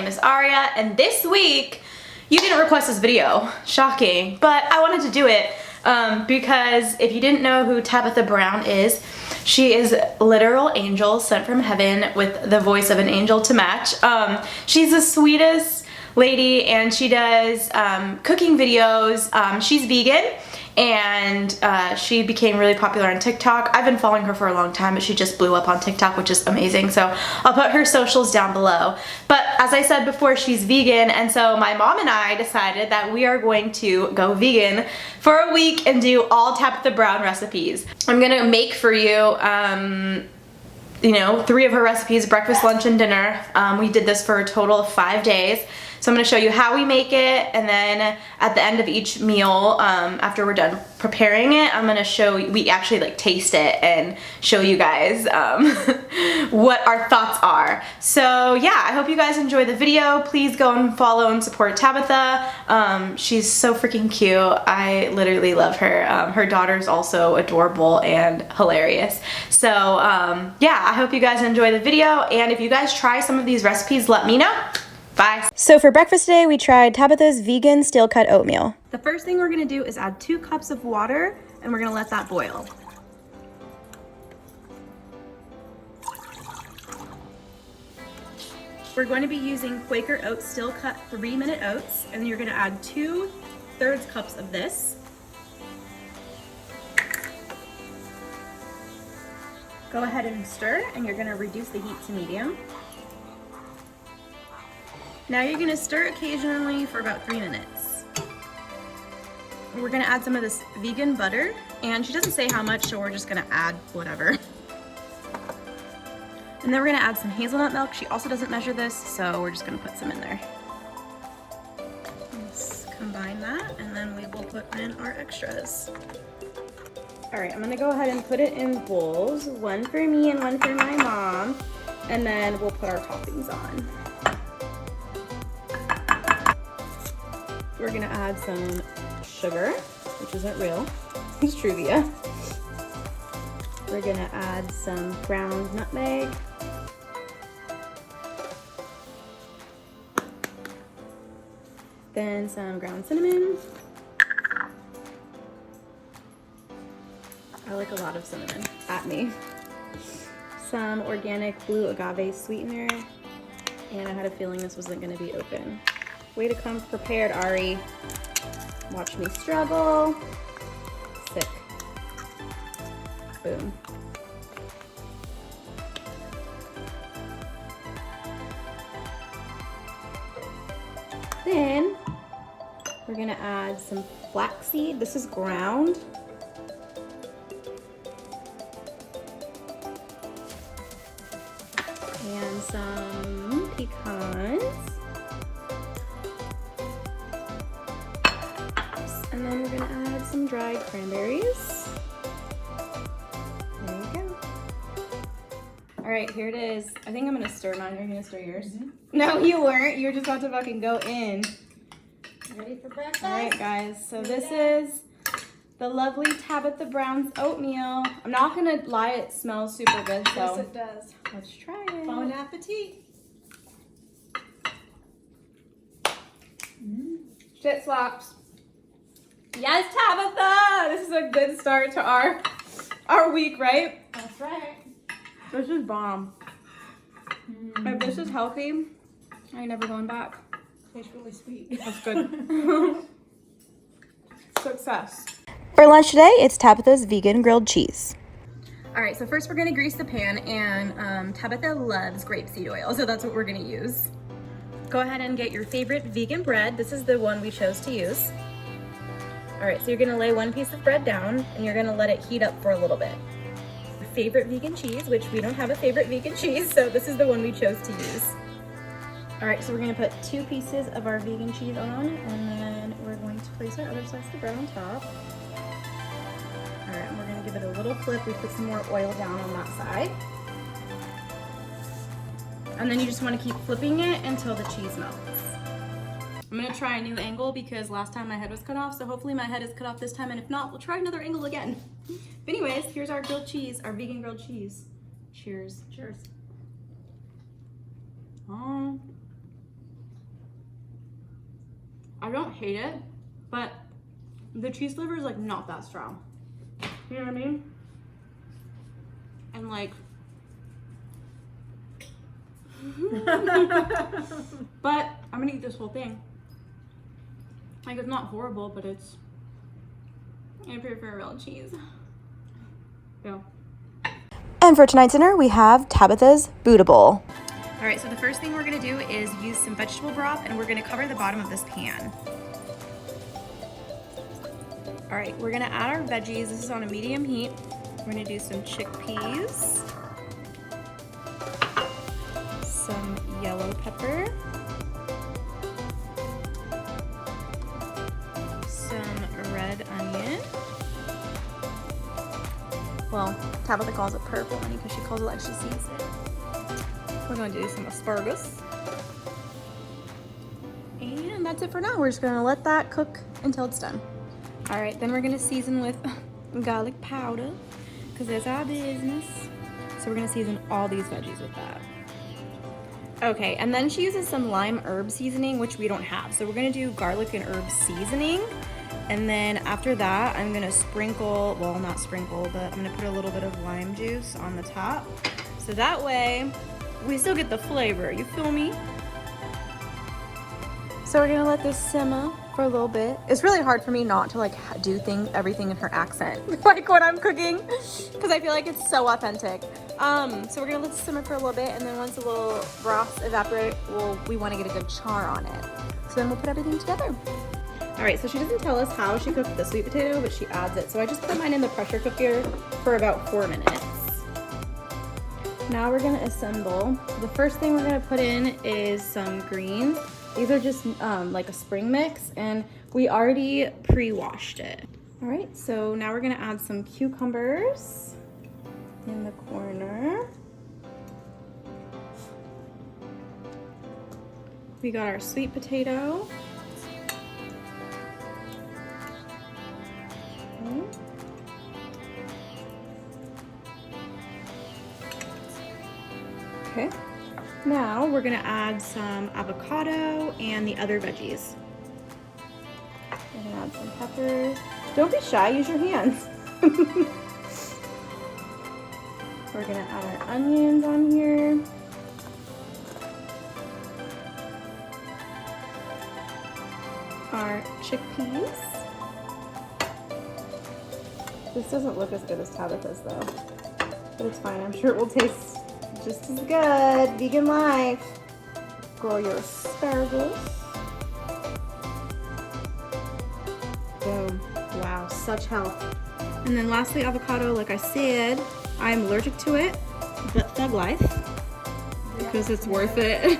name is Aria, and this week, you didn't request this video, shocking, but I wanted to do it because if you didn't know who Tabitha Brown is, she is literal angel sent from heaven with the voice of an angel to match. She's the sweetest lady, and she does cooking videos. She's vegan, and she became really popular on TikTok. I've been following her for a long time, but she just blew up on TikTok, which is amazing. So I'll put her socials down below. But as I said before, she's vegan, and so my mom and I decided that we are going to go vegan for a week and do all Tabitha Brown recipes. I'm gonna make for you, you know, 3 of her recipes, breakfast, lunch, and dinner. We did this for a total of 5 days. So I'm gonna show you how we make it, and then at the end of each meal, after we're done preparing it, I'm gonna show you, we actually like taste it and show you guys what our thoughts are. So yeah, I hope you guys enjoy the video. Please go and follow and support Tabitha. She's so freaking cute. I literally love her. Her daughter's also adorable and hilarious. So yeah, I hope you guys enjoy the video, and if you guys try some of these recipes, let me know. Bye. So for breakfast today, we tried Tabitha's vegan steel cut oatmeal. The first thing we're gonna do is add 2 cups of water, and we're gonna let that boil. We're going to be using Quaker Oats steel cut 3-minute oats, and you're gonna add 2/3 cups of this. Go ahead and stir, and you're gonna reduce the heat to medium. Now you're gonna stir occasionally for about 3 minutes. We're gonna add some of this vegan butter, and she doesn't say how much, so we're just gonna add whatever. And then we're gonna add some hazelnut milk. She also doesn't measure this, so we're just gonna put some in there. Let's combine that, and then we will put in our extras. All right, I'm gonna go ahead and put it in bowls, 1 for me and 1 for my mom, and then we'll put our toppings on. We're gonna add some sugar, which isn't real, it's Truvia. We're gonna add some ground nutmeg. Then some ground cinnamon. I like a lot of cinnamon, at me. Some organic blue agave sweetener, and I had a feeling this wasn't gonna be open. Way to come prepared, Ari. Watch me struggle. Sick. Boom. Then we're gonna add some flaxseed. This is ground. And some pecans. And then we're gonna add some dried cranberries. There you go. All right, here it is. I think I'm gonna stir mine. Are you gonna stir yours? Mm-hmm. No, you weren't. You're just about to fucking go in. Ready for breakfast? All right, guys. So this is the lovely Tabitha Brown's oatmeal. I'm not gonna lie, it smells super good. So yes, it does. let's try it. Bon appetit. Shit slaps. Yes, Tabitha! This is a good start to our week, right? That's right. This is bomb. If this is healthy, I ain't never going back. Tastes really sweet. That's good. Success. For lunch today, it's Tabitha's vegan grilled cheese. All right, so first we're gonna grease the pan, and Tabitha loves grapeseed oil, so that's what we're gonna use. Go ahead and get your favorite vegan bread. This is the one we chose to use. All right, so you're gonna lay 1 piece of bread down, and you're gonna let it heat up for a little bit. Your favorite vegan cheese, which we don't have a favorite vegan cheese, so this is the one we chose to use. All right, so we're gonna put 2 pieces of our vegan cheese on, and then we're going to place our other slice of bread on top. All right, and we're gonna give it a little flip. We put some more oil down on that side. And then you just wanna keep flipping it until the cheese melts. I'm gonna try a new angle because last time my head was cut off, so hopefully my head is cut off this time, and if not, we'll try another angle again. But anyways, here's our grilled cheese, our vegan grilled cheese. Cheers. Cheers. Oh. I don't hate it, but the cheese flavor is like not that strong. You know what I mean? And like, but I'm gonna eat this whole thing. Like, it's not horrible, but it's, I prefer real cheese. Yeah. And for tonight's dinner, we have Tabitha's Buddha Bowl. All right, so the first thing we're gonna do is use some vegetable broth, and we're gonna cover the bottom of this pan. All right, we're gonna add our veggies. This is on a medium heat. We're gonna do some chickpeas, some yellow pepper, some red onion. Well, Tabitha calls it purple onion because she calls it like she sees it. We're gonna do some asparagus. And that's it for now. We're just gonna let that cook until it's done. All right, then we're gonna season with garlic powder because that's our business. So we're gonna season all these veggies with that. Okay, and then she uses some lime herb seasoning, which we don't have. So we're gonna do garlic and herb seasoning. And then after that, I'm gonna sprinkle, well, not sprinkle, but I'm gonna put a little bit of lime juice on the top. So that way, we still get the flavor, you feel me? So we're gonna let this simmer for a little bit. It's really hard for me not to like do everything in her accent, like when I'm cooking, because I feel like it's so authentic. So we're gonna let it simmer for a little bit, and then once the little broth evaporate, we wanna get a good char on it. So then we'll put everything together. All right, so she doesn't tell us how she cooked the sweet potato, but she adds it. So I just put mine in the pressure cooker for about 4 minutes. Now we're gonna assemble. The first thing we're gonna put in is some greens. These are just like a spring mix, and we already pre-washed it. All right, so now we're gonna add some cucumbers in the corner. We got our sweet potato. Okay, now we're gonna add some avocado and the other veggies. We're gonna add some peppers. Don't be shy, use your hands. We're gonna add our onions on here. Our chickpeas. This doesn't look as good as Tabitha's though, but it's fine. I'm sure it will taste just as good. Vegan life. Grow your asparagus. Boom. Wow, such health. And then lastly, avocado. Like I said, I'm allergic to it, but thug life, because it's worth it.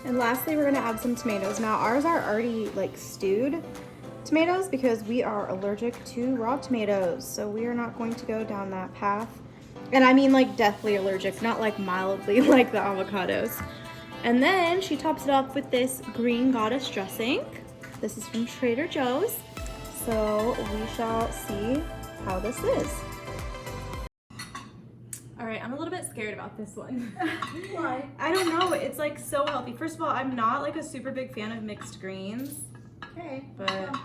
And lastly, we're gonna add some tomatoes. Now ours are already like stewed tomatoes because we are allergic to raw tomatoes. So we are not going to go down that path. And I mean like deathly allergic, not like mildly like the avocados. And then she tops it off with this green goddess dressing. This is from Trader Joe's. So we shall see how this is. All right, I'm a little bit scared about this one. Why? I don't know, it's like so healthy. First of all, I'm not like a super big fan of mixed greens, Okay. but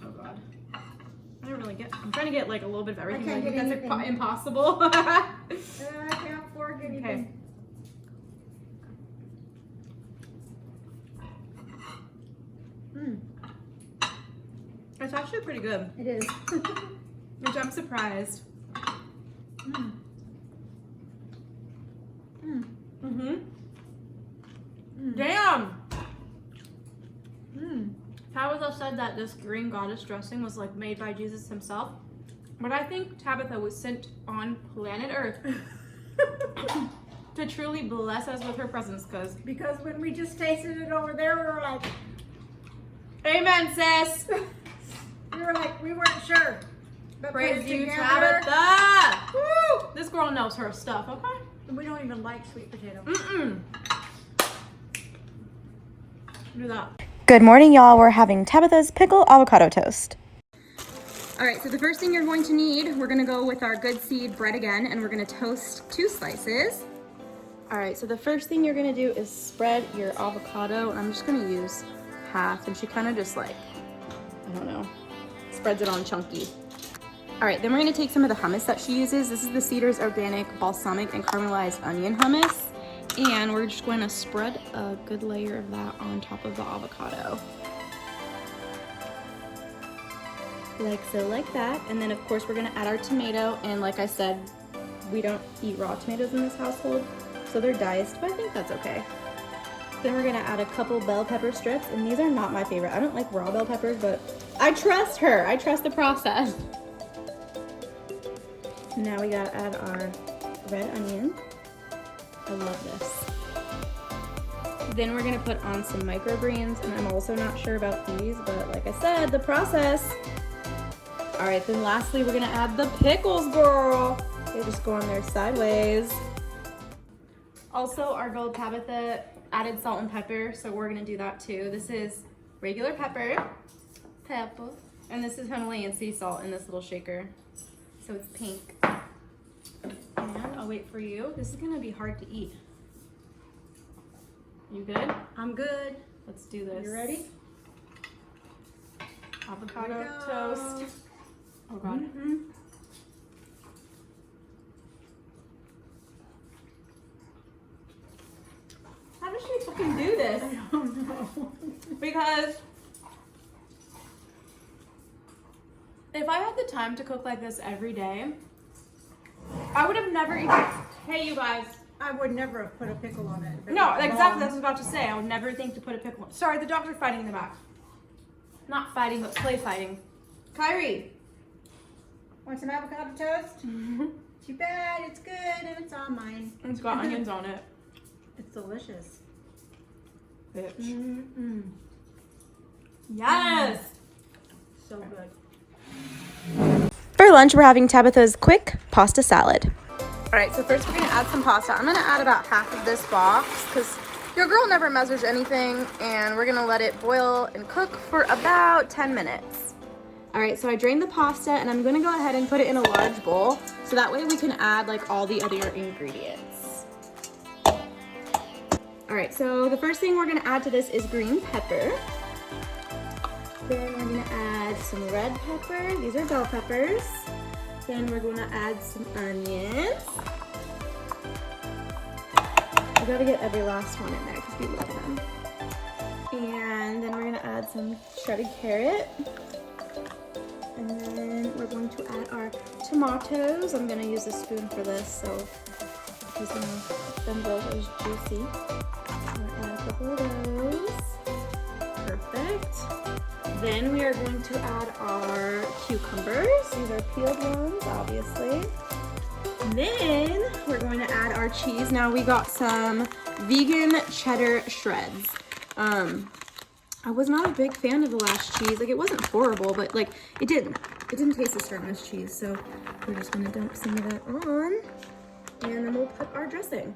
oh God. I don't really I'm trying to get like a little bit of everything. I can't I think get that's anything. impossible. I can't afford anything. Okay. It's actually pretty good, It is. which I'm surprised. Mm. Mm. Mm-hmm. Mm. Damn! Mm. Tabitha said that this green goddess dressing was like made by Jesus himself. But I think Tabitha was sent on planet Earth to truly bless us with her presence, Because when we just tasted it over there, we were like, amen, sis! we weren't sure. But Praise put it you, together, Tabitha! Woo! This girl knows her stuff, okay? We don't even like sweet potato. Mm-mm. Do that. Good morning, y'all. We're having Tabitha's Pickle Avocado Toast. All right, so the first thing you're going to need, we're gonna go with our good seed bread again, and we're gonna toast 2 slices. All right, so the first thing you're gonna do is spread your avocado, and I'm just gonna use half, and she kind of just like, I don't know, spreads it on chunky. All right, then we're gonna take some of the hummus that she uses. This is the Cedars Organic Balsamic and Caramelized Onion Hummus, and we're just going to spread a good layer of that on top of the avocado. Like so, like that. And then of course we're gonna add our tomato, and like I said, we don't eat raw tomatoes in this household, so they're diced, but I think that's okay. Then we're gonna add a couple bell pepper strips, and these are not my favorite. I don't like raw bell peppers, but I trust her. I trust the process. Now we gotta add our red onion. I love this. Then we're gonna put on some microgreens, and I'm also not sure about these, but like I said, the process. All right, then lastly, we're gonna add the pickles, girl. They just go on there sideways. Also, our girl Tabitha added salt and pepper, so we're gonna do that too. This is regular pepper, and this is Himalayan sea salt in this little shaker. So it's pink. And I'll wait for you. This is gonna be hard to eat. You good? I'm good. Let's do this. You ready? Avocado toast. Oh God. Mm-hmm. How does she fucking do this? I don't know. Because if I had the time to cook like this every day, I would have never even. Hey, you guys. I would never have put a pickle on it. No, exactly. That's what I was about to say. I would never think to put a pickle on. Sorry, the dogs are fighting in the back. Not fighting, but play fighting. Kyrie. Want some avocado toast? Too bad, it's good and it's all mine. It's got onions on it. It's delicious. Bitch. Mm-mm. Yes. So good. For lunch, we're having Tabitha's quick pasta salad. All right, so first we're gonna add some pasta. I'm gonna add about half of this box because your girl never measures anything, and we're gonna let it boil and cook for about 10 minutes. All right, so I drained the pasta, and I'm gonna go ahead and put it in a large bowl so that way we can add like all the other ingredients. All right, so the first thing we're gonna add to this is green pepper. Then we're gonna add some red pepper. These are bell peppers. Then we're gonna add some onions. We gotta get every last one in there because we love them. And then we're gonna add some shredded carrot. And then we're going to add our tomatoes. I'm gonna use a spoon for this, so because them girls is juicy. I'm gonna add a couple of those. Perfect. Then we are going to add our cucumbers. These are peeled ones, obviously. And then we're going to add our cheese. Now we got some vegan cheddar shreds. I was not a big fan of the last cheese. Like, it wasn't horrible, but like it didn't taste as strong as cheese. So we're just gonna dump some of that on, and then we'll put our dressing.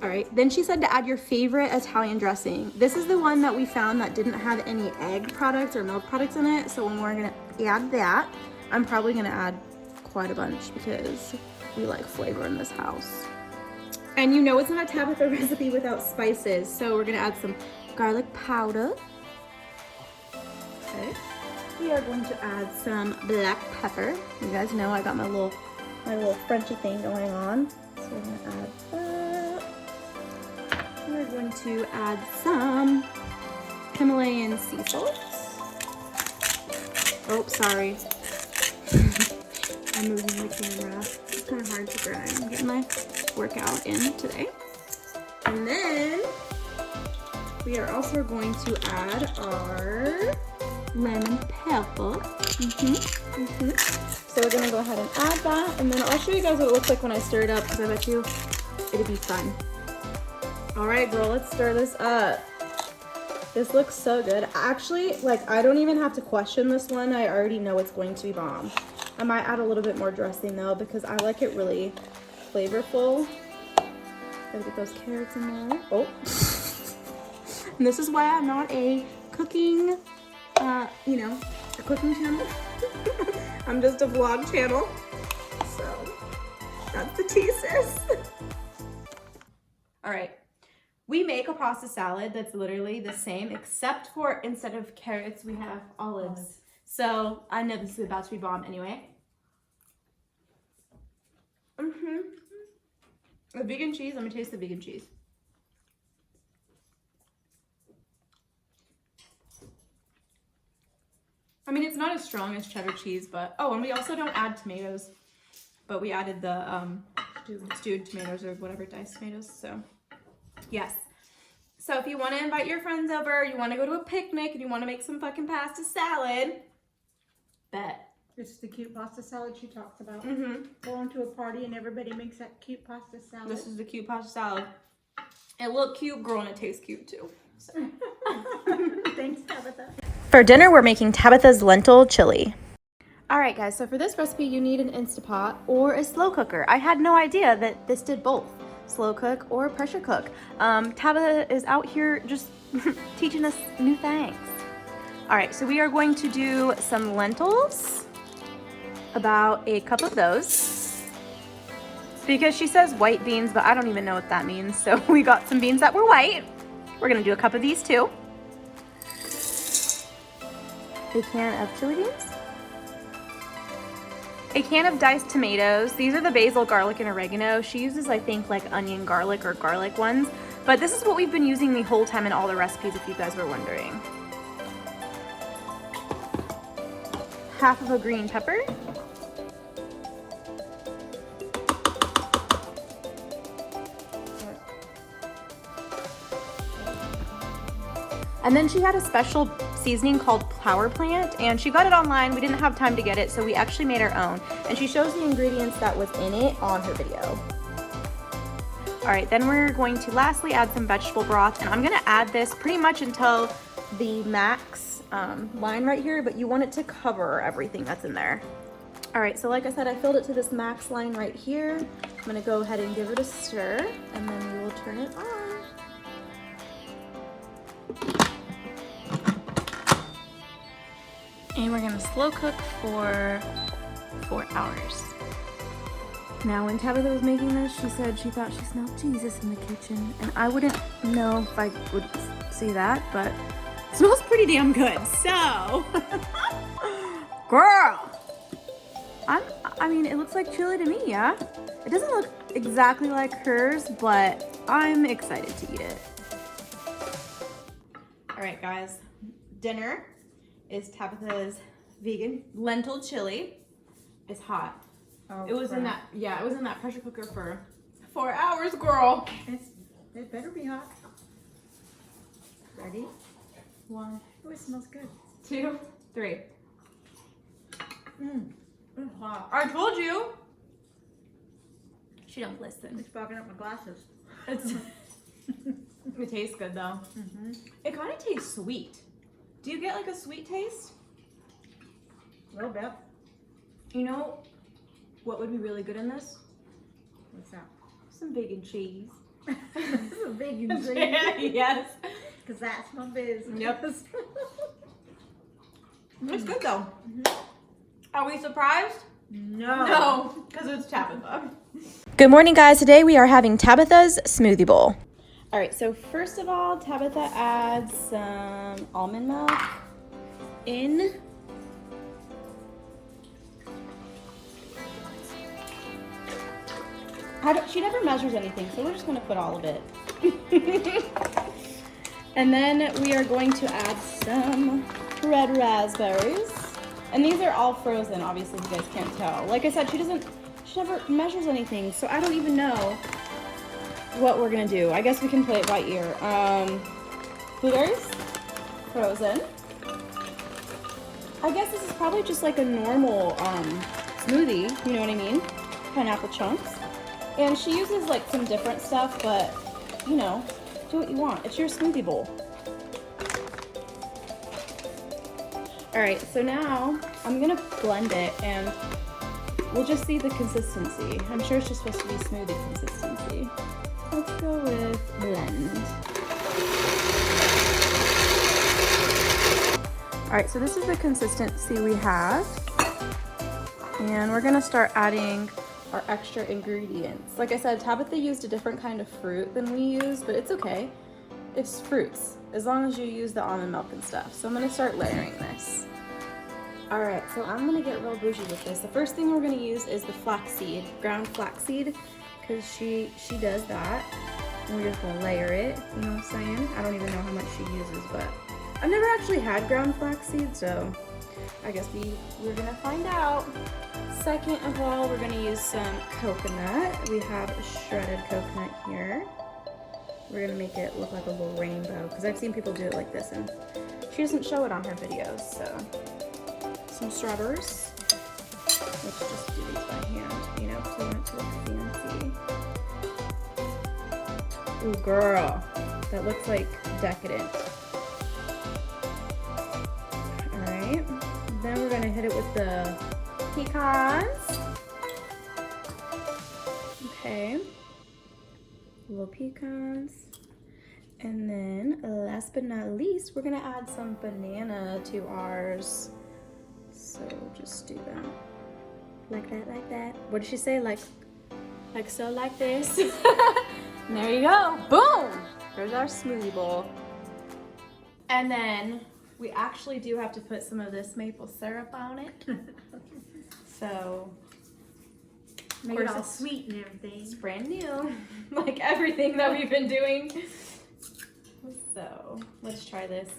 All right, then she said to add your favorite Italian dressing. This is the one that we found that didn't have any egg products or milk products in it. So when we're gonna add that, I'm probably gonna add quite a bunch because we like flavor in this house. And you know it's not a Tabitha recipe without spices. So we're gonna add some garlic powder. Okay. We are going to add some black pepper. You guys know I got my little Frenchy thing going on. So we're gonna add that. We're going to add some Himalayan sea salt. Oh, sorry. I'm moving the camera. It's kind of hard to grind. I'm getting my workout in today. And then we are also going to add our lemon pepper. So we're gonna go ahead and add that, and then I'll show you guys what it looks like when I stir it up because I bet you it'll be fun. All right, girl, let's stir this up. This looks so good. Actually, like, I don't even have to question this one. I already know it's going to be bomb. I might add a little bit more dressing though because I like it really flavorful. Gotta get those carrots in there. Oh. And this is why I'm not a cooking, a cooking channel. I'm just a vlog channel. So that's the tea, sis. All right. We make a pasta salad that's literally the same, except for instead of carrots, we have olives. So I know this is about to be bomb anyway. The vegan cheese, I'm gonna taste the vegan cheese. I mean, it's not as strong as cheddar cheese, but, oh, and we also don't add tomatoes, but we added the stewed tomatoes or whatever, diced tomatoes, so. Yes. So if you want to invite your friends over, you want to go to a picnic, and you want to make some fucking pasta salad, bet. This is the cute pasta salad she talks about. Mm-hmm. Going to a party and everybody makes that cute pasta salad. This is the cute pasta salad. It looked cute, girl, and it tastes cute too. So. Thanks, Tabitha. For dinner, we're making Tabitha's lentil chili. All right, guys. So for this recipe, you need an Instapot or a slow cooker. I had no idea that this did both. Slow cook or pressure cook. Tabitha is out here just teaching us new things. All right, so we are going to do some lentils, about a cup of those, because she says white beans, but I don't even know what that means. So we got some beans that were white. We're gonna do a cup of these too. A can of chili beans. A can of diced tomatoes. These are the basil, garlic, and oregano. She uses, I think, like onion garlic or garlic ones. But this is what we've been using the whole time in all the recipes, if you guys were wondering. Half of a green pepper. And then she had a special seasoning called Flower Plant, and she got it online. We didn't have time to get it, so we actually made our own. And she shows the ingredients that was in it on her video. All right, then we're going to lastly add some vegetable broth, and I'm gonna add this pretty much until the max line right here, but you want it to cover everything that's in there. All right, so like I said, I filled it to this max line right here. I'm gonna go ahead and give it a stir, and then we will turn it on. And we're gonna slow cook for 4 hours. Now, when Tabitha was making this, she said she thought she smelled Jesus in the kitchen. And I wouldn't know if I would see that, but it smells pretty damn good. So, girl, I mean, it looks like chili to me, yeah? It doesn't look exactly like hers, but I'm excited to eat it. All right, guys, dinner is Tabitha's vegan lentil chili. It's hot. Oh, it was in that, yeah, it was in that pressure cooker for 4 hours, girl. It better be hot. Ready? 1, Oh, it smells good. 2, 3. It's hot. I told you. She don't listen. It's fogging up my glasses. It tastes good though. It kind of tastes sweet. Do you get like a sweet taste? A little bit. You know what would be really good in this? What's that? Some vegan cheese. Some vegan cheese. Yes. Because that's my business. Yep. It's good though. Are we surprised? No. No, because it's Tabitha. Good morning, guys. Today we are having Tabitha's smoothie bowl. All right, so first of all, Tabitha adds some almond milk in. She never measures anything, so we're just gonna put all of it. And then we are going to add some red raspberries. And these are all frozen, obviously, if you guys can't tell. Like I said, she never measures anything, so I don't even know what we're gonna do. I guess we can play it by ear. Blueberries, frozen. I guess this is probably just like a normal smoothie, you know what I mean? Pineapple chunks. And she uses like some different stuff, but you know, do what you want. It's your smoothie bowl. All right, so now I'm gonna blend it and we'll just see the consistency. I'm sure it's just supposed to be smoothie consistency. Let's go with blend. All right, so this is the consistency we have. And we're gonna start adding our extra ingredients. Like I said, Tabitha used a different kind of fruit than we used, but it's okay. It's fruits, as long as you use the almond milk and stuff. So I'm gonna start layering this. All right, so I'm gonna get real bougie with this. The first thing we're gonna use is the flaxseed, ground flaxseed, because she does that. And we're just gonna layer it, you know what I'm saying? I don't even know how much she uses, but I've never actually had ground flaxseed, so I guess we're gonna find out. Second of all, we're gonna use some coconut. We have a shredded coconut here. We're gonna make it look like a little rainbow, because I've seen people do it like this, and she doesn't show it on her videos, so. Some strawberries. Let's just do these by hand, you know, because we want it to look fancy. Ooh, girl, that looks like decadent. All right, then we're gonna hit it with the pecans. Okay, little pecans. And then last but not least, we're gonna add some banana to ours. So just do that. Like that, like that. What did she say? Like so, like this. And there you go. Boom! There's our smoothie bowl. And then we actually do have to put some of this maple syrup on it. So, Make it all sweet and everything. It's brand new. Like everything that we've been doing. So, let's try this.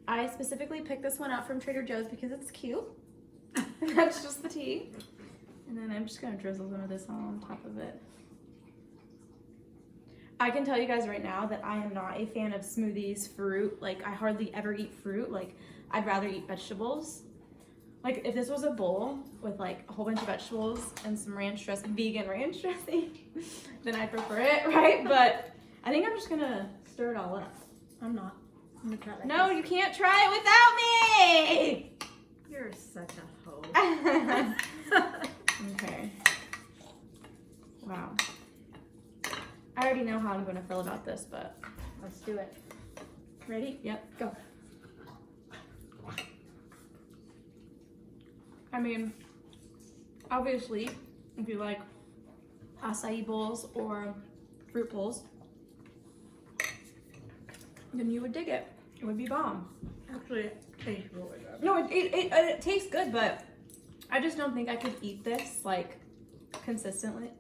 I specifically picked this one out from Trader Joe's because it's cute. And that's just the tea. And then I'm just gonna drizzle some of this on top of it. I can tell you guys right now that I am not a fan of smoothies, fruit. Like, I hardly ever eat fruit. Like, I'd rather eat vegetables. Like, if this was a bowl with like a whole bunch of vegetables and some ranch dressing, vegan ranch dressing, then I prefer it, right? But I think I'm just gonna stir it all up. I'm not. I'm gonna try like No, this. you can't try it without me! You're such a hoe. Okay. Wow. I already know how I'm gonna feel about this, but Let's do it. ready? Yep, go. I mean, obviously, if you like acai bowls or fruit bowls, then you would dig it. It would be bomb. Actually, it tastes really good. No, it tastes good, but I just don't think I could eat this like consistently.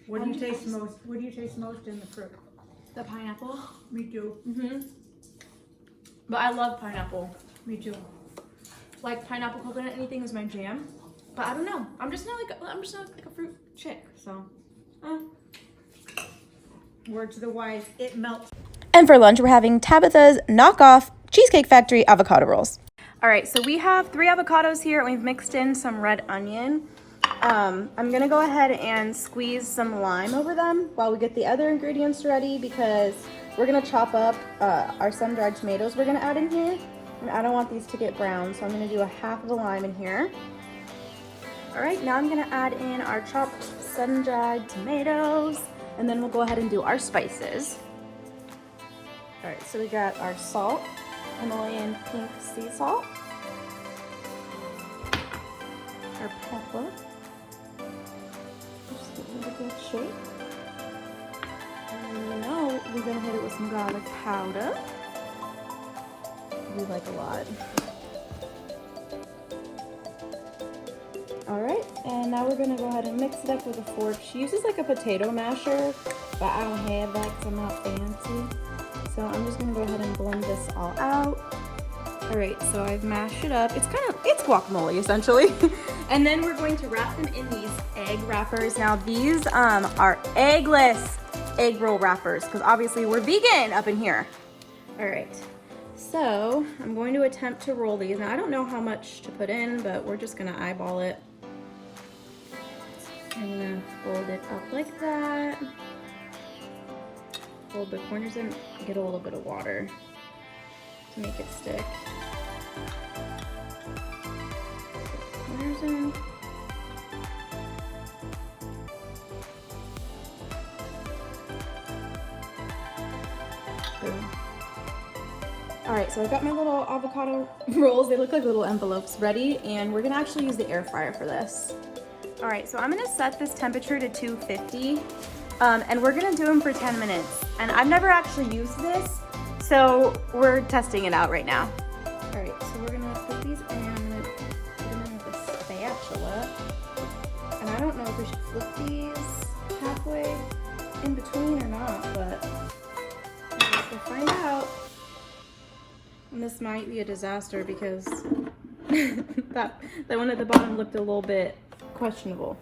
What do you taste most? What do you taste most in the fruit? The pineapple. Me too. But I love pineapple. Me too. Like pineapple, coconut, anything is my jam. But I don't know. I'm just not like a fruit chick. So, Word to the wise, it melts. And for lunch, we're having Tabitha's Knockoff Cheesecake Factory Avocado Rolls. all right. So we have 3 avocados here, and we've mixed in some red onion. I'm gonna go ahead and squeeze some lime over them while we get the other ingredients ready, because we're gonna chop up our sun-dried tomatoes we're gonna add in here, and I don't want these to get brown, so I'm gonna do a half of a lime in here. All right, now I'm gonna add in our chopped sun-dried tomatoes, and then we'll go ahead and do our spices. All right, so we got our salt, Himalayan pink sea salt, our pepper. Just give it a good shake. And now we're gonna hit it with some garlic powder. We like a lot. All right, and now we're gonna go ahead and mix it up with a fork. She uses like a potato masher, but I don't have that because I'm not fancy. So I'm just gonna go ahead and blend this all out. All right, so I've mashed it up. It's guacamole essentially. And then we're going to wrap them in these egg wrappers. Now these are eggless egg roll wrappers, because obviously we're vegan up in here. All right, so I'm going to attempt to roll these. Now I don't know how much to put in, but we're just gonna eyeball it. I'm gonna fold it up like that. Fold the corners in, get a little bit of water to make it stick. Corners in. Boom. All right, so I've got my little avocado rolls. They look like little envelopes ready, and we're gonna actually use the air fryer for this. All right, so I'm gonna set this temperature to 250, and we're gonna do them for 10 minutes. And I've never actually used this, so we're testing it out right now. All right, so we're gonna put these in. I'm gonna put them in with a spatula. And I don't know if we should flip these halfway in between or not, but I guess we'll find out. And this might be a disaster because that one at the bottom looked a little bit questionable.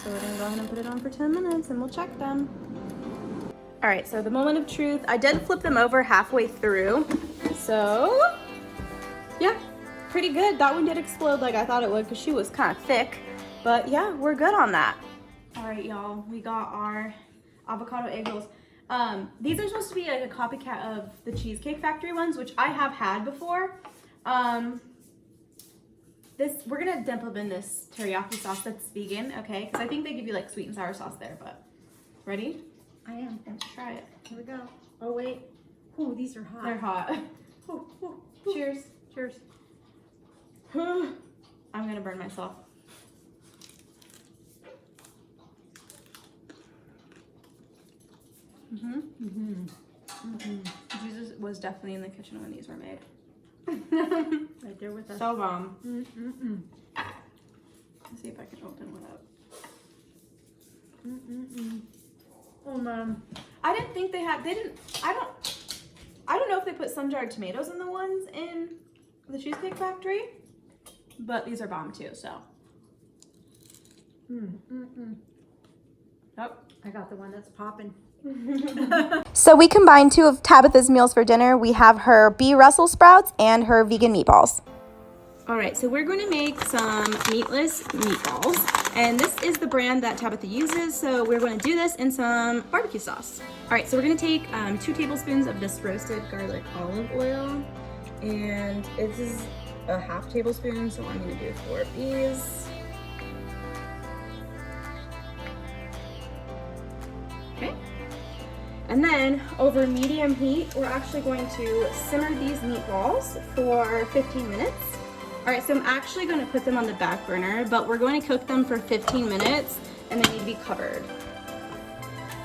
So we're gonna go ahead and put it on for 10 minutes and we'll check them. All right, so the moment of truth. I did flip them over halfway through. So, yeah, pretty good. That one did explode like I thought it would because she was kind of thick. But yeah, we're good on that. All right, y'all, we got our avocado egg rolls. These are supposed to be like a copycat of the Cheesecake Factory ones, which I have had before. We're gonna dip them in this teriyaki sauce that's vegan, okay? Because I think they give you like sweet and sour sauce there, but ready? I am. Let's try it. Here we go. Oh, wait. Ooh, these are hot. They're hot. Ooh, ooh, ooh. Cheers. Cheers. I'm gonna burn myself. Jesus was definitely in the kitchen when these were made. Right there with us. So bomb. Let's see if I can open one up. Oh, Mom. I didn't think I don't know if they put sun-dried tomatoes in the ones in the Cheesecake Factory, but these are bomb too, so. Oh, I got the one that's popping. So we combined two of Tabitha's meals for dinner. We have her bee Brussels sprouts and her vegan meatballs. All right, so we're going to make some meatless meatballs, and this is the brand that Tabitha uses, so we're going to do this in some barbecue sauce. All right, so we're going to take 2 tablespoons of this roasted garlic olive oil, and this is a ½ tablespoon, so I'm going to do 4 of these. Okay. And then over medium heat, we're actually going to simmer these meatballs for 15 minutes. All right, so I'm actually going to put them on the back burner, but we're going to cook them for 15 minutes and they need to be covered.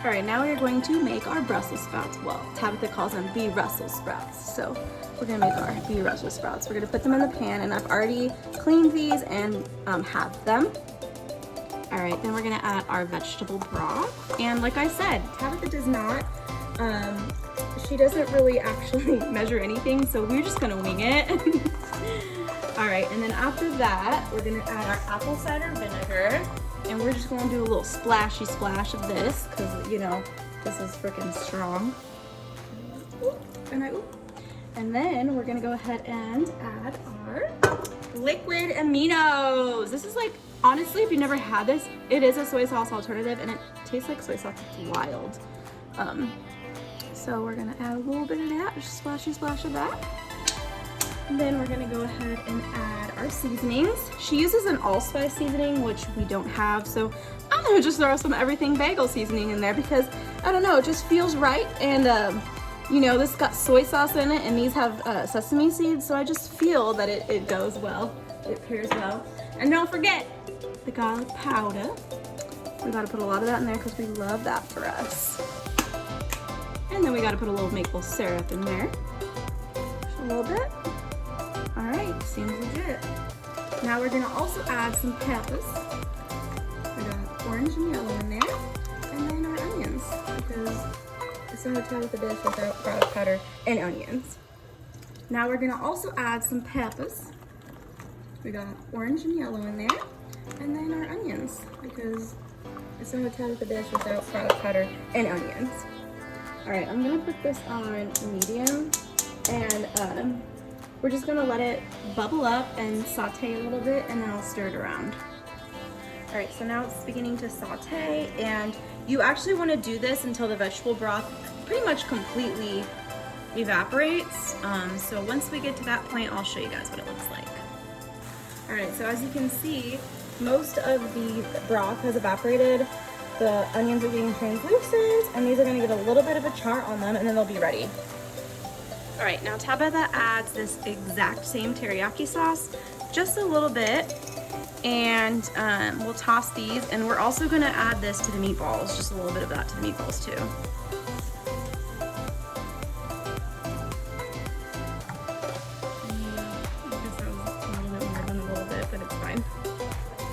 All right, now we're going to make our Brussels sprouts. Well, Tabitha calls them bee Brussels sprouts. So we're going to make our bee Brussels sprouts. We're going to put them in the pan, and I've already cleaned these and have them. All right, then we're going to add our vegetable broth. And like I said, Tabitha does not, she doesn't really actually measure anything, so we're just going to wing it. All right, and then after that, we're gonna add our apple cider vinegar, and we're just gonna do a little splashy splash of this, because, you know, this is freaking strong. And then we're gonna go ahead and add our liquid aminos. This is like, honestly, if you've never had this, it is a soy sauce alternative, and it tastes like soy sauce. It's wild. So we're gonna add a little bit of that, just a splashy splash of that. And then we're gonna go ahead and add our seasonings. She uses an allspice seasoning, which we don't have, so I'm gonna just throw some everything bagel seasoning in there because, I don't know, it just feels right. And you know, this got soy sauce in it, and these have sesame seeds, so I just feel that it goes well, it pairs well. And don't forget the garlic powder. We gotta put a lot of that in there because we love that for us. And then we gotta put a little maple syrup in there, just a little bit. All right, seems legit. Now we're gonna also add some peppers. We got orange and yellow in there, and then our onions, because it's so hard to with the dish without garlic powder and onions. Now we're gonna also add some peppers. We got orange and yellow in there, and then our onions, because it's so hard to with the dish without garlic powder and onions. All right, I'm gonna put this on medium, and we're just gonna let it bubble up and saute a little bit, and then I'll stir it around. All right, so now it's beginning to saute, and you actually wanna do this until the vegetable broth pretty much completely evaporates. So once we get to that point, I'll show you guys what it looks like. All right, so as you can see, most of the broth has evaporated. The onions are getting translucent, and these are gonna get a little bit of a char on them, and then they'll be ready. All right, now Tabitha adds this exact same teriyaki sauce, just a little bit, and we'll toss these, and we're also gonna add this to the meatballs, just a little bit of that to the meatballs too. I guess that was a little bit more than a little bit, but it's fine.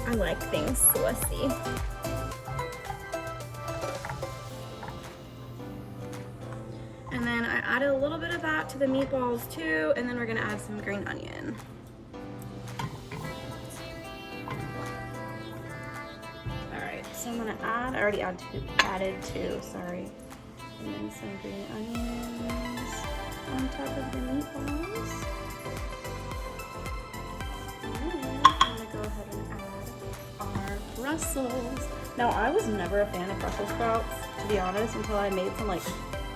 I like things saucy. And then I added a little bit of that to the meatballs too, and then we're gonna add some green onion. All right, so I'm gonna add, I already added two, sorry. And then some green onions on top of the meatballs. And then I'm gonna go ahead and add our Brussels. Now, I was never a fan of Brussels sprouts, to be honest, until I made some like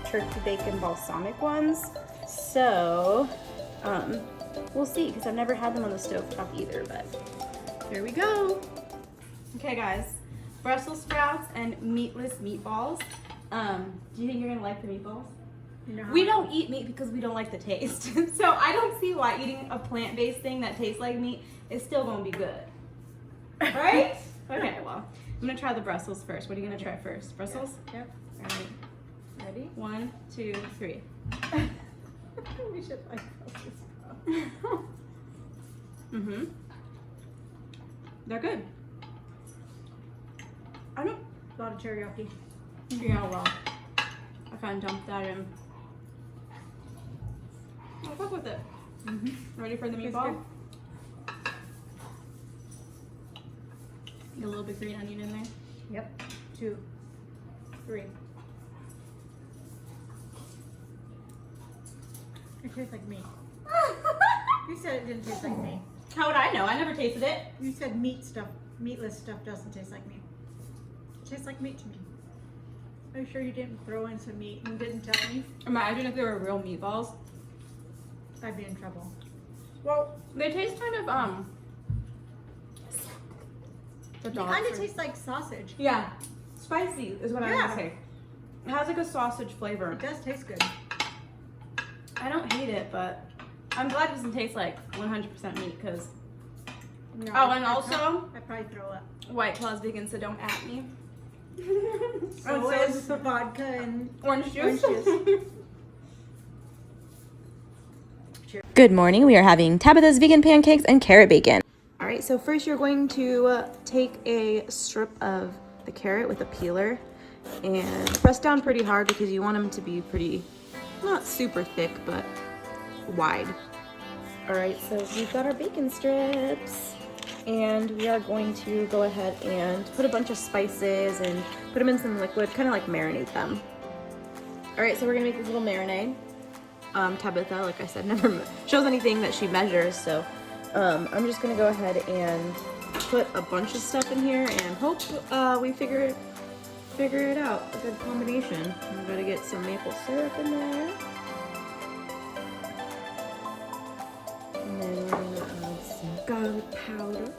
turkey bacon balsamic ones. So we'll see, because I've never had them on the stovetop either, but here we go. Okay guys, Brussels sprouts and meatless meatballs. Do you think you're gonna like the meatballs? No. We don't eat meat because we don't like the taste. So I don't see why eating a plant-based thing that tastes like meat is still gonna be good. Right? Okay, well, I'm gonna try the Brussels first. What are you gonna try first? Brussels? Yep. All right. Ready? 1, 2, 3. We should like Brussels sprouts. Mm-hmm. They're good. I don't. A lot of teriyaki. Yeah, well, I kind of dumped that in. I'll fuck with it. Mm-hmm. Ready for the Tastes meatball? Get a little bit green onion in there. Yep. 2, 3. It tastes like meat. You said it didn't taste like meat. How would I know? I never tasted it. You said meatless stuff doesn't taste like meat. It tastes like meat to me. Are you sure you didn't throw in some meat and didn't tell me? Imagine if they were real meatballs. I'd be in trouble. Well, They taste kind of the it dog kind of food. tastes like sausage. Yeah, spicy is what I was Yeah. gonna say. It has like a sausage flavor. It does taste good. I don't hate it, but I'm glad it doesn't taste like 100% meat because. No, Oh, and also I'd probably throw up. White Claw's vegan, so don't at me. So is the vodka and Orange juice. Orange juice. Good morning. We are having Tabitha's vegan pancakes and carrot bacon. All right, so first you're going to take a strip of the carrot with a peeler and press down pretty hard because you want them to be pretty, not super thick, but wide. All right, so we've got our bacon strips and we are going to go ahead and put a bunch of spices and put them in some liquid, kind of like marinate them. All right, so we're gonna make this little marinade. Tabitha, like I said, never shows anything that she measures, so I'm just gonna go ahead and put a bunch of stuff in here and hope we figure it out, a good combination. I'm gonna get some maple syrup in there. And then we're gonna add some garlic powder.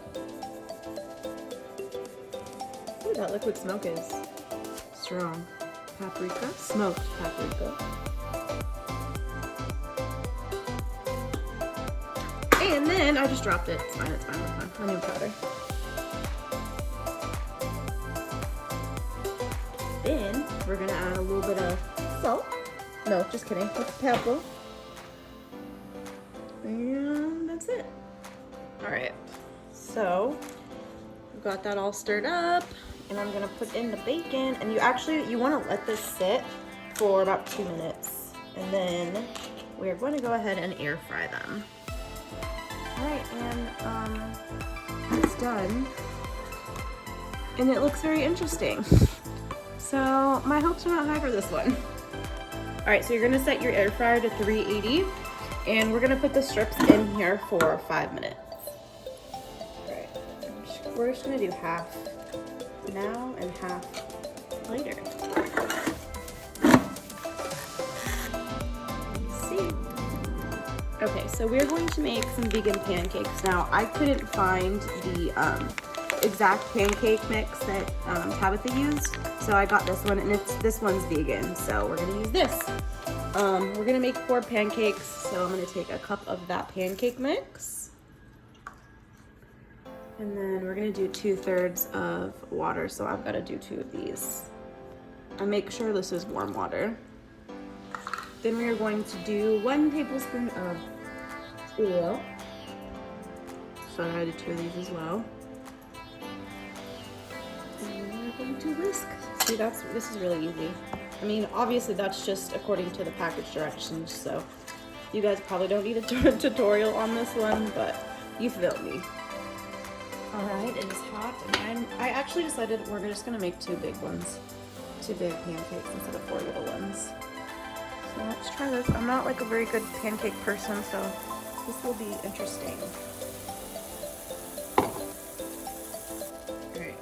Ooh, that liquid smoke is strong. Paprika, smoked paprika. And then I just dropped it. It's fine, it's fine, it's fine. Onion powder. Then we're gonna add a little bit of salt. No, just kidding. It's pepper. And that's it. All right. So we've got that all stirred up, and I'm gonna put in the bacon. And you want to let this sit for about 2 minutes, and then we're going to go ahead and air fry them. All right, and it's done, and it looks very interesting. So my hopes are not high for this one. All right, so you're gonna set your air fryer to 380, and we're gonna put the strips in here for 5 minutes. All right, we're just gonna do half now and half later. Let's see. Okay, so we're going to make some vegan pancakes. Now, I couldn't find the exact pancake mix that Tabitha used, so I got this one, and this one's vegan, so we're gonna use this. We're gonna make 4 pancakes, so I'm gonna take a cup of that pancake mix. And then we're gonna do 2/3 of water, so I've gotta do 2 of these. And make sure this is warm water. Then we are going to do 1 tablespoon of oil. So I added 2 of these as well. And we're going to whisk. See, this is really easy. I mean, obviously that's just according to the package directions, so you guys probably don't need a tutorial on this one, but you feel me. All right, it is hot, and I actually decided we're just gonna make 2 big ones. 2 big pancakes instead of 4 little ones. So let's try this. I'm not like a very good pancake person, so this will be interesting. Great.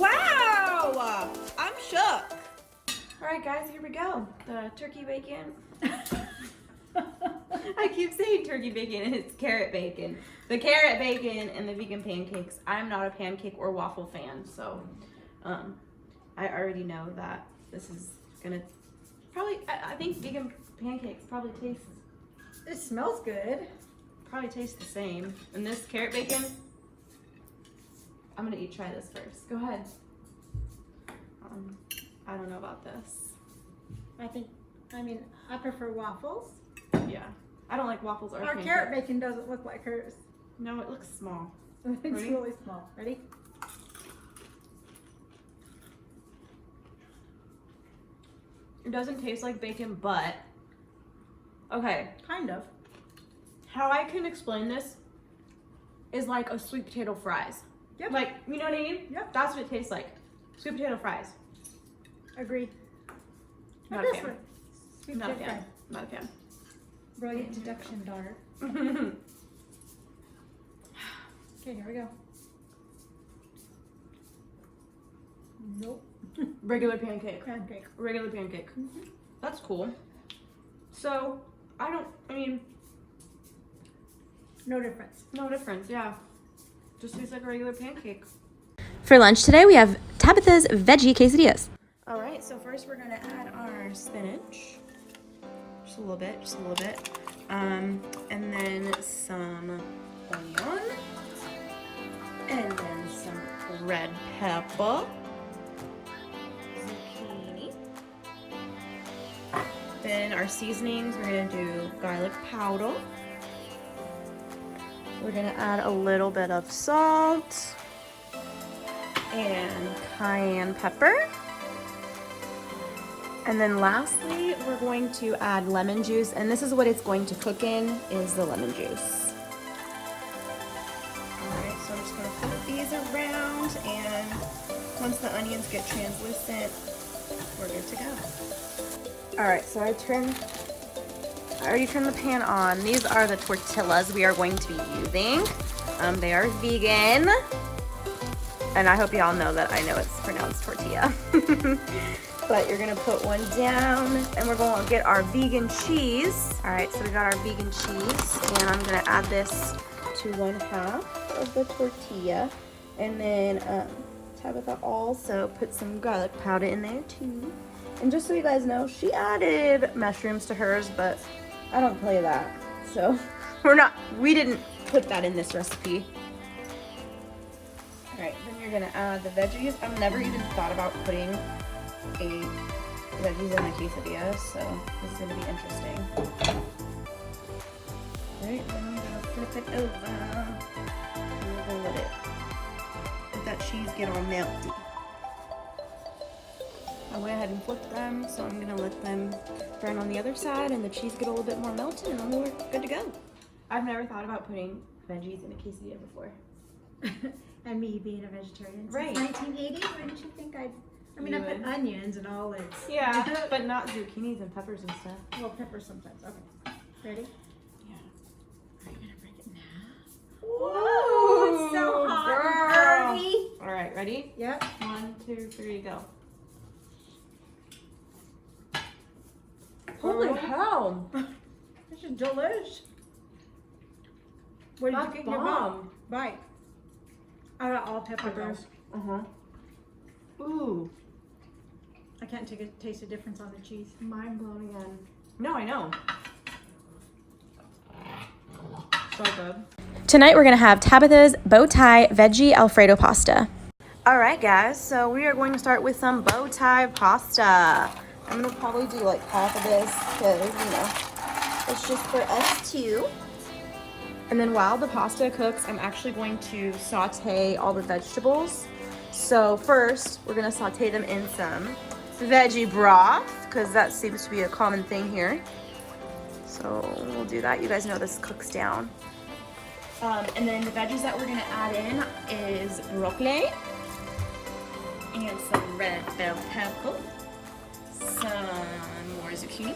Wow! I'm shook. All right, guys, here we go. The turkey bacon. I keep saying turkey bacon and it's carrot bacon. The carrot bacon and the vegan pancakes. I'm not a pancake or waffle fan, so I already know that this is gonna probably, I think vegan pancakes probably taste. It smells good. Probably taste the same. And this carrot bacon, I'm gonna try this first. Go ahead. I don't know about this. I prefer waffles. Yeah. I don't like waffles or Our pancakes. carrot bacon doesn't look like hers. No, it looks small. It's Ready? really small. Ready? It doesn't taste like bacon, but okay. Kind of. How I can explain this is like a sweet potato fries. Yep. Like, you know what I mean? Yep. That's what it tastes like. Sweet potato fries. Agreed. Not This a fan. one. Sweet Not a potato fan. fry. Not a fan. Brilliant deduction, daughter. Okay, here we go. Nope. Regular pancake. Pancake. Regular pancake. That's cool. So, I mean, No difference. no difference, yeah. Just tastes like a regular pancake. For lunch today, we have Tabitha's Veggie Quesadillas. All right, so first we're gonna add our spinach. Just a little bit, just a little bit. And then some onion. And then some red pepper. Zucchini. Then our seasonings, we're gonna do garlic powder. We're gonna add a little bit of salt and cayenne pepper. And then lastly, we're going to add lemon juice, and this is what it's going to cook in, is the lemon juice. All right, so I'm just gonna flip these around, and once the onions get translucent, we're good to go. All right, so I already turned the pan on. These are the tortillas we are going to be using. They are vegan. And I hope y'all know that I know it's pronounced tortilla. But you're gonna put one down, and we're gonna get our vegan cheese. All right, so we got our vegan cheese, and I'm gonna add this to 1/2 of the tortilla. And then Tabitha also put some garlic powder in there too. And just so you guys know, she added mushrooms to hers, but I don't play that. So we didn't put that in this recipe. All right, then you're gonna add the veggies. I've never even thought about putting veggies in my quesadilla, so this is gonna be interesting. All right, then we're gonna flip it over. And we're gonna let that cheese get all melty. I went ahead and flipped them, so I'm gonna let them burn on the other side and the cheese get a little bit more melted, and then we're good to go. I've never thought about putting veggies in a quesadilla before. And me being a vegetarian Right. since 1980, wouldn't you think I put would. onions and olives. Yeah, but not zucchinis and peppers and stuff. Well, pepper sometimes. Okay. Ready? Yeah. Are you gonna break it now? Whoa, it's so hot girl. and earthy. All right, ready? Yep. 1, 2, 3, go. Holy hell! This is delish. Where did That's you get your bomb. bite? I got all peppers. Uh huh. Ooh. I can't taste the difference on the cheese. Mind blown again. No, I know. So good. Tonight we're gonna have Tabitha's bow tie veggie Alfredo pasta. All right, guys, so we are going to start with some bow tie pasta. I'm gonna probably do like half of this because, you know, it's just for us two. And then while the pasta cooks, I'm actually going to saute all the vegetables. So first, we're gonna saute them in some veggie broth because that seems to be a common thing here. So we'll do that. You guys know this cooks down. And then the veggies that we're gonna add in is broccoli and some red bell pepper, some more zucchini,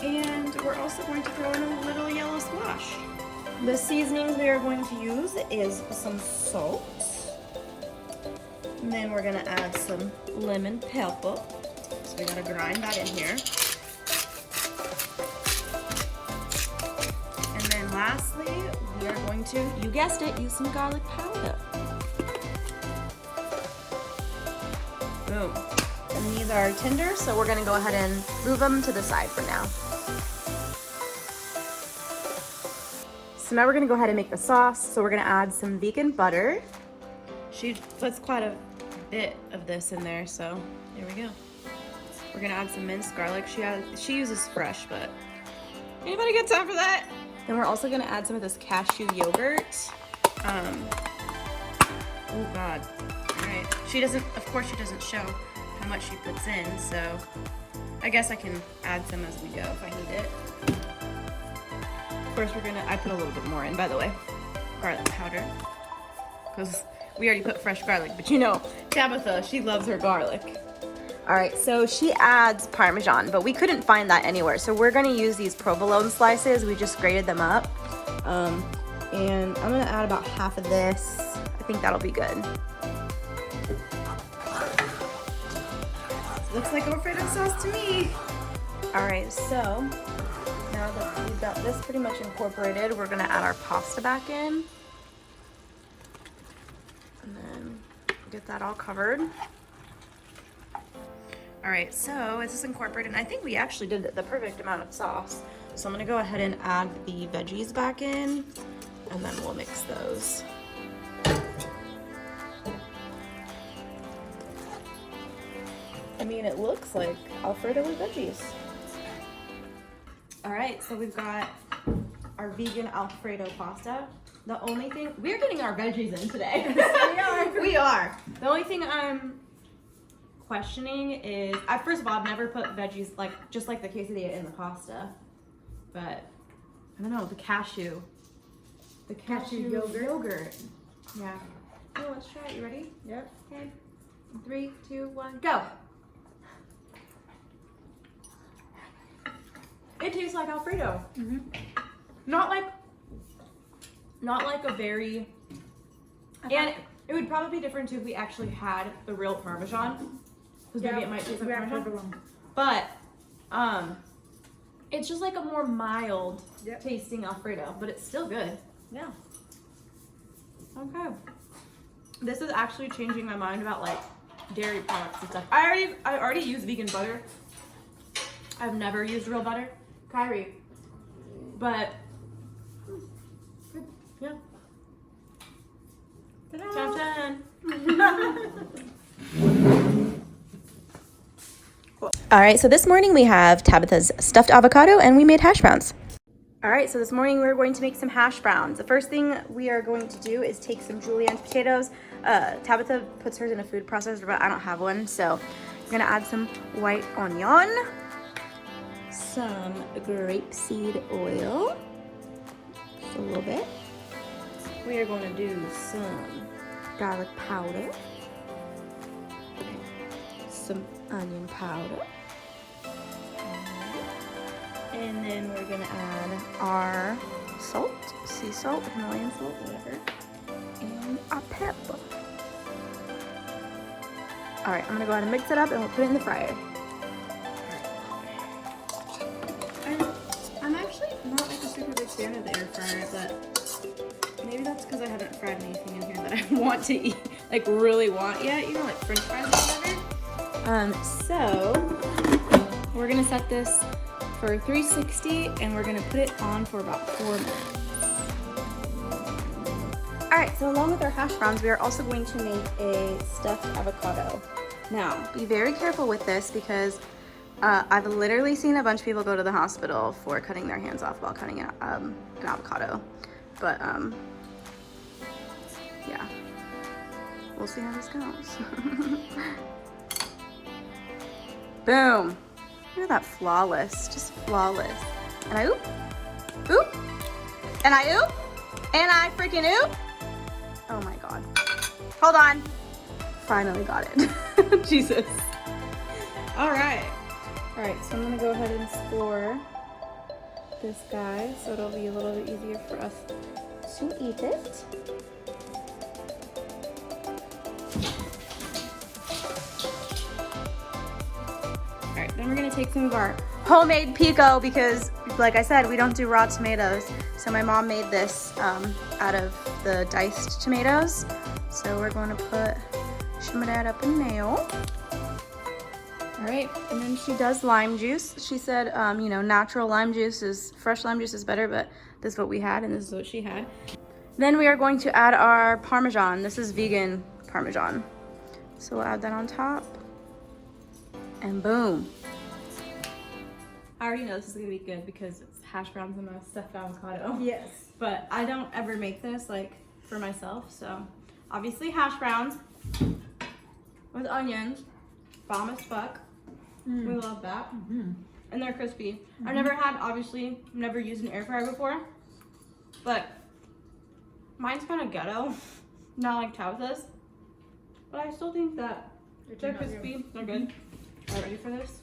and we're also going to throw in a little yellow squash. The seasonings we are going to use is some salt, and then we're gonna add some lemon pepper. So we gotta grind that in here. And then lastly, we are going to, you guessed it, use some garlic powder. Boom. And these are tender, so we're gonna go ahead and move them to the side for now. So now we're gonna go ahead and make the sauce. So we're gonna add some vegan butter. She puts quite a bit of this in there, so there we go. We're gonna add some minced garlic. She uses fresh, but anybody got time for that? Then we're also gonna add some of this cashew yogurt. Oh God. All right. Of course she doesn't show how much she puts in, so I guess I can add some as we go if I need it. Of course I put a little bit more in, by the way. Garlic powder. Because we already put fresh garlic, but you know, Tabitha, she loves her garlic. All right, so she adds Parmesan, but we couldn't find that anywhere. So we're gonna use these provolone slices. We just grated them up. And I'm gonna add about half of this. I think that'll be good. Looks like Alfredo sauce to me. All right, so now that we've got this pretty much incorporated, we're gonna add our pasta back in. And then get that all covered. All right, so it's just incorporated, and I think we actually did the perfect amount of sauce. So I'm gonna go ahead and add the veggies back in, and then we'll mix those. I mean, it looks like Alfredo with veggies. All right, so we've got our vegan Alfredo pasta. The only thing, we're getting our veggies in today. We are. The only thing I'm questioning is, first of all, I've never put veggies, just like the quesadilla in the pasta. But, I don't know, the cashew yogurt. Yeah. Oh, let's try it. You ready? Yep. Okay. 3, 2, 1, go. It tastes like Alfredo. Mm-hmm. Not like a very, and it would probably be different too if we actually had the real Parmesan, because maybe it might taste like Parmesan. But it's just like a more mild tasting Alfredo, but it's still good. Yeah. Okay. This is actually changing my mind about like dairy products and stuff. I already use vegan butter. I've never used real butter, Kyrie, but yeah. Ta-da. All right, so this morning we have Tabitha's stuffed avocado and we made hash browns. All right, so this morning we're going to make some hash browns. The first thing we are going to do is take some julienne potatoes. Tabitha puts hers in a food processor, but I don't have one, so I'm gonna add some white onion, some grapeseed oil, just a little bit. We are going to do some garlic powder, some onion powder, and then we're gonna add our salt, sea salt, Himalayan salt, whatever, and our pepper. All right, I'm gonna go ahead and mix it up and we'll put it in the fryer. I'm actually not like a super big fan of the air fryer, but maybe that's because I haven't fried anything in here that I want to eat, like really want yet, you know, like french fries or whatever. So we're gonna set this for 360 and we're gonna put it on for about 4 minutes. All right, so along with our hash browns, we are also going to make a stuffed avocado. Now, be very careful with this because I've literally seen a bunch of people go to the hospital for cutting their hands off while cutting an avocado. But yeah, we'll see how this goes. Boom. Look at that, flawless, just flawless. And I oop, oop, and I oop, and I freaking oop. Oh my God. Hold on. Finally got it. Jesus. All right. All right, so I'm gonna go ahead and score this guy so it'll be a little bit easier for us to eat it. All right, then we're gonna take some of our homemade pico because, like I said, we don't do raw tomatoes. So my mom made this out of the diced tomatoes. So we're going to put some of that up in there. All right, and then she does lime juice. She said, you know, natural lime juice is, fresh lime juice is better, but this is what we had and this is what she had. Then we are going to add our Parmesan. This is vegan Parmesan. So we'll add that on top. And boom. I already know this is gonna be good because it's hash browns and a stuffed avocado. Yes. But I don't ever make this like for myself, so obviously hash browns with onions, bomb as fuck. We love that. And they're crispy. I've never had, obviously, never used an air fryer before, but mine's kind of ghetto, not like Tabitha's. But I still think that they're crispy, they're good. Are you ready for this?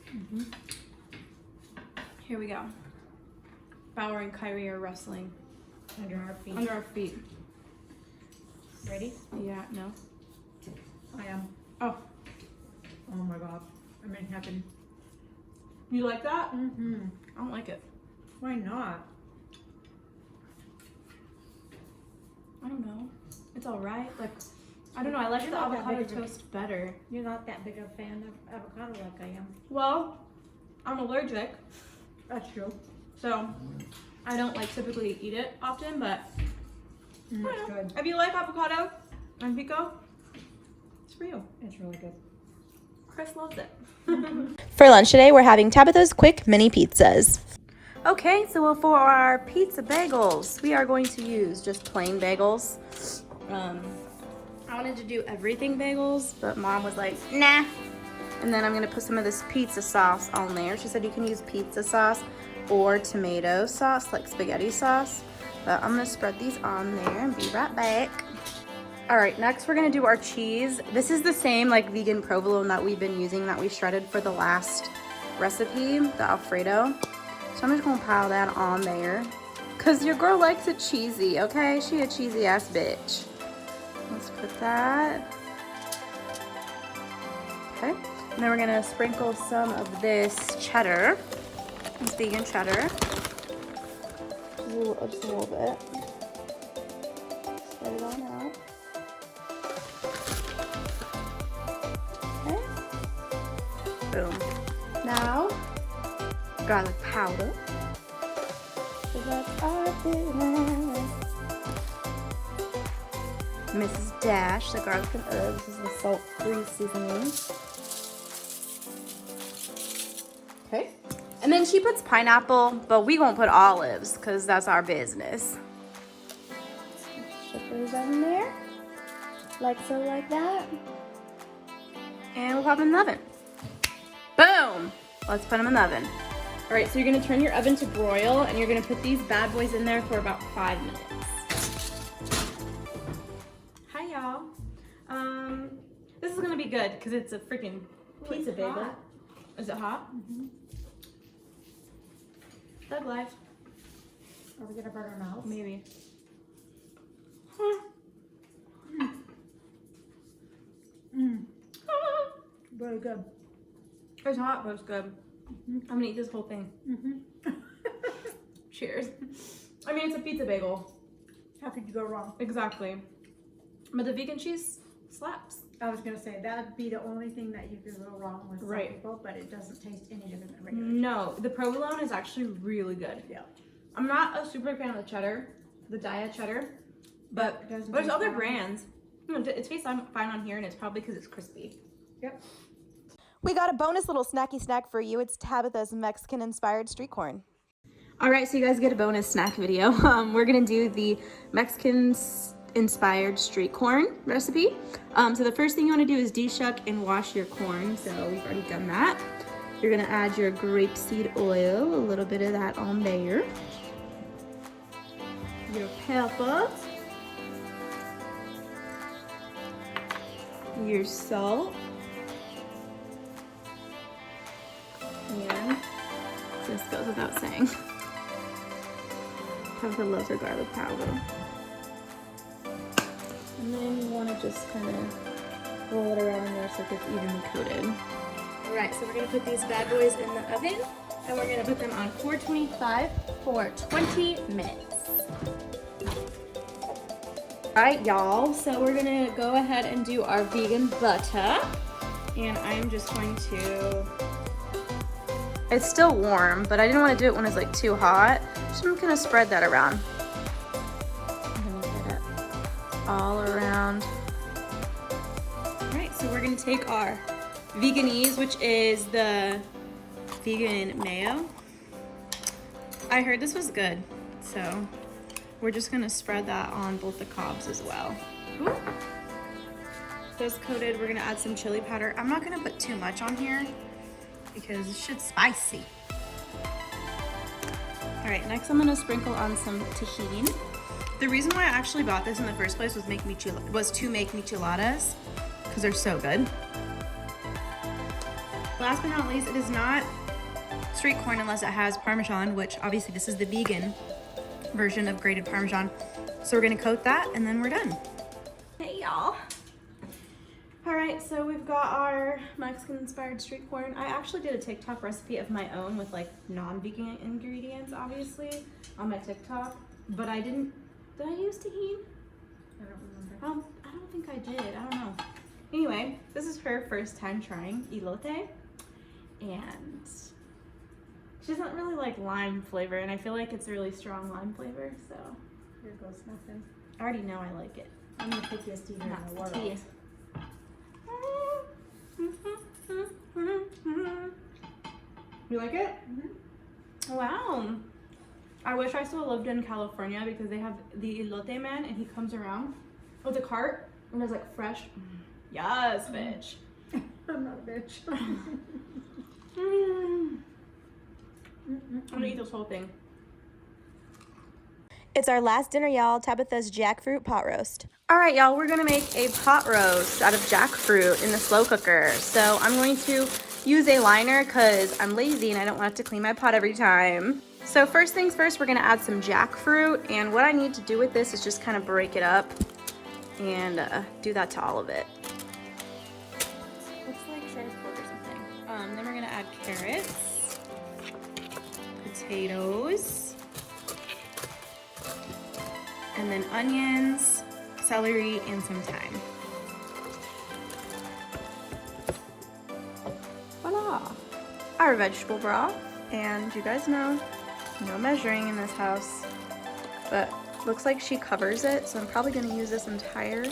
Here we go. Bauer and Kyrie are wrestling Under our feet. under our feet. Ready? Yeah, no. I am. Oh, Oh my God. I'm in heaven. you like that? I don't like it. Why not? I don't know. It's all right. Like, I don't know. I like You're the not that avocado big of a- toast better. You're not that big a fan of avocado like I am. Well, I'm allergic, That's true. so I don't like typically eat it often. But That's good. if you like avocado and pico, it's for you. It's really good. Chris loves it. For lunch today, we're having Tabitha's quick mini pizzas. Okay, so for our pizza bagels, we are going to use just plain bagels. I wanted to do everything bagels, but Mom was like, nah. And then I'm gonna put some of this pizza sauce on there. She said you can use pizza sauce or tomato sauce, like spaghetti sauce. But I'm gonna spread these on there and be right back. All right, next we're gonna do our cheese. This is the same like vegan provolone that we've been using that we shredded for the last recipe, the Alfredo. So I'm just gonna pile that on there. Cause your girl likes it cheesy, okay? She a cheesy ass bitch. Let's put that. Okay, and then we're gonna sprinkle some of this cheddar. This vegan cheddar. Just a little bit. Spread it on out. Okay. Boom. Now, garlic powder. So that's our business. Mrs. Dash, the garlic and herbs, is the salt-free seasoning. Okay. And then she puts pineapple, but we won't put olives because that's our business. Put those in there, like so, like that. And we'll pop them in the oven. Boom! Let's put them in the oven. All right, so you're gonna turn your oven to broil, and you're gonna put these bad boys in there for about 5 minutes. Hi, y'all. This is gonna be good because it's a freaking pizza it's bagel. hot. Is it hot? Thug life. Are we gonna burn our mouths? Maybe. Really good. It's hot, but it's good. I'm gonna eat this whole thing. Cheers. I mean, it's a pizza bagel. How could you go wrong? Exactly. But the vegan cheese slaps. I was gonna say, that'd be the only thing that you could go wrong with some Right. people, but it doesn't taste any different than regular. No, the provolone is actually really good. Yeah. I'm not a super fan of the cheddar, the diet cheddar, but It doesn't there's taste other bad. brands. It tastes fine on here, and it's probably because it's crispy. Yep. We got a bonus little snacky snack for you. It's Tabitha's Mexican-inspired street corn. All right, so you guys get a bonus snack video. We're gonna do the Mexican-inspired street corn recipe. So the first thing you wanna do is deshuck and wash your corn. So we've already done that. You're gonna add your grapeseed oil, a little bit of that on there. Your pepper. Your salt. And this goes without saying. Tabitha loves her garlic powder. And then you want to just kind of roll it around in there so it gets evenly coated. Alright, so we're going to put these bad boys in the oven, and we're going to put them on 425 for 20 minutes. Alright, y'all, so we're going to go ahead and do our vegan butter. And I'm just going to... It's still warm, but I didn't want to do it when it's like too hot. So I'm gonna spread that around. I'm gonna get it all around. All right, so we're gonna take our Veganese, which is the vegan mayo. I heard this was good, so we're just gonna spread that on both the cobs as well. Ooh. So it's coated. We're gonna add some chili powder. I'm not gonna put too much on here because it should spicy. All right, next I'm gonna sprinkle on some tahini. The reason why I actually bought this in the first place was to make micheladas because they're so good. Last but not least, it is not street corn unless it has Parmesan, which obviously this is the vegan version of grated Parmesan. So we're gonna coat that and then we're done. Hey y'all. All right, so we've got our Mexican-inspired street corn. I actually did a TikTok recipe of my own with like non-vegan ingredients, obviously, on my TikTok, but I didn't, did I use tahini? I don't remember. I don't think I did, I don't know. Anyway, this is her first time trying elote, and she doesn't really like lime flavor, and I feel like it's a really strong lime flavor, so Here goes nothing. I already know I like it. I'm the pickiest eater in the That's world. the key. You like it? Mm-hmm. Wow. I wish I still lived in California because they have the elote man and he comes around with a cart and there's like fresh. Yes, bitch. I'm not a bitch. I'm gonna eat this whole thing. It's our last dinner, y'all. Tabitha's jackfruit pot roast. All right, y'all, we're gonna make a pot roast out of jackfruit in the slow cooker. So I'm going to use a liner because I'm lazy and I don't want to clean my pot every time. So first things first, we're gonna add some jackfruit, and what I need to do with this is just kind of break it up and do that to all of it. Looks like sharp pork or something. Then we're gonna add carrots, potatoes, and then onions, celery, and some thyme. Voila! Our vegetable broth, and you guys know, no measuring in this house, but looks like she covers it, so I'm probably gonna use this entire,